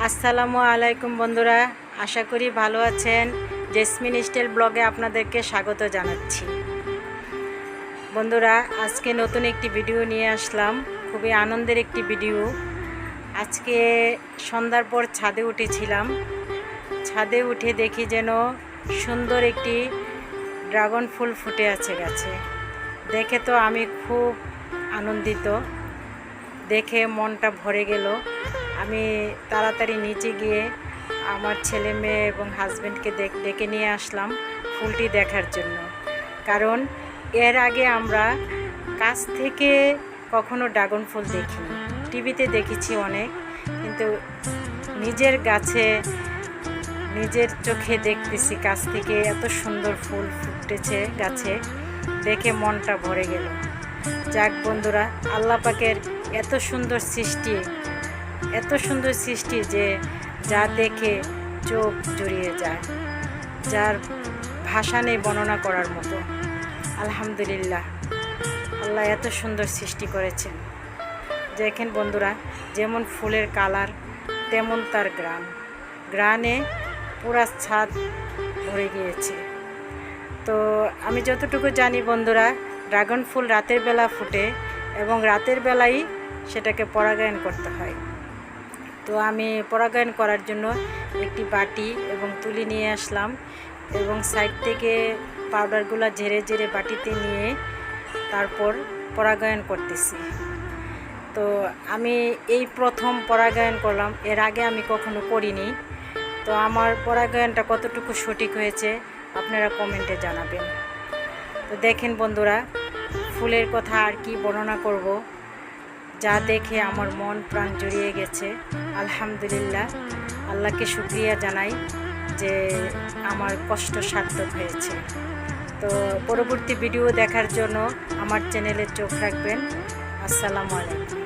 আসসালামু আলাইকুম বন্ধুরা, আশা করি ভালো আছেন। জেসমিন স্টাইল ব্লগে আপনাদেরকে স্বাগত জানাচ্ছি। বন্ধুরা, আজকে নতুন একটি ভিডিও নিয়ে আসলাম, খুবই আনন্দের একটি ভিডিও। আজকে সন্ধ্যার পর ছাদে উঠেছিলাম। ছাদে উঠে দেখি যেন সুন্দর একটি ড্রাগন ফুল ফুটে আছে গাছে। দেখে তো আমি খুব আনন্দিত, দেখে মনটা ভরে গেল। আমি তাড়াতাড়ি নিচে গিয়ে আমার ছেলে মেয়ে এবং হাজব্যান্ডকে ডেকে নিয়ে আসলাম ফুলটি দেখার জন্য। কারণ এর আগে আমরা কাছ থেকে কখনো ড্রাগন ফুল দেখিনি, টিভিতে দেখেছি অনেক, কিন্তু নিজের গাছে নিজের চোখে দেখতেছি কাছ থেকে এত সুন্দর ফুল ফুটেছে গাছে, দেখে মনটা ভরে গেল। যাক বন্ধুরা, আল্লাহ পাকের এত সুন্দর সৃষ্টি যে যা দেখে চোখ জুড়িয়ে যায়, যার ভাষা নেই বর্ণনা করার মতো। আলহামদুলিল্লাহ, আল্লাহ এত সুন্দর সৃষ্টি করেছেন। দেখেন বন্ধুরা, যেমন ফুলের কালার তেমন তার গ্রানে পুরা ছাদ ভরে গিয়েছে। তো আমি যতটুকু জানি বন্ধুরা, ড্রাগন ফুল রাতের বেলা ফুটে এবং রাতের বেলাই সেটাকে পরাগায়ন করতে হয়। তো আমি পরাগায়ন করার জন্য একটি বাটি এবং তুলি নিয়ে আসলাম এবং সাইড থেকে পাউডারগুলো ঝেড়ে ঝেড়ে বাটিতে নিয়ে তারপর পরাগায়ন করতেছি। তো আমি এই প্রথম পরাগায়ন করলাম, এর আগে আমি কখনো করিনি। তো আমার পরাগায়নটা কতটুকু সঠিক হয়েছে আপনারা কমেন্টে জানাবেন। তো দেখেন বন্ধুরা, ফুলের কথা আর কি বর্ণনা করব, যা দেখে আমার মন প্রাণ জুড়িয়ে গেছে। আলহামদুলিল্লাহ, আল্লাহকে শুকরিয়া জানাই যে আমার কষ্ট সার্থক হয়েছে। তো পরবর্তী ভিডিও দেখার জন্য আমার চ্যানেলে চোখ রাখবেন। আসসালামু আলাইকুম।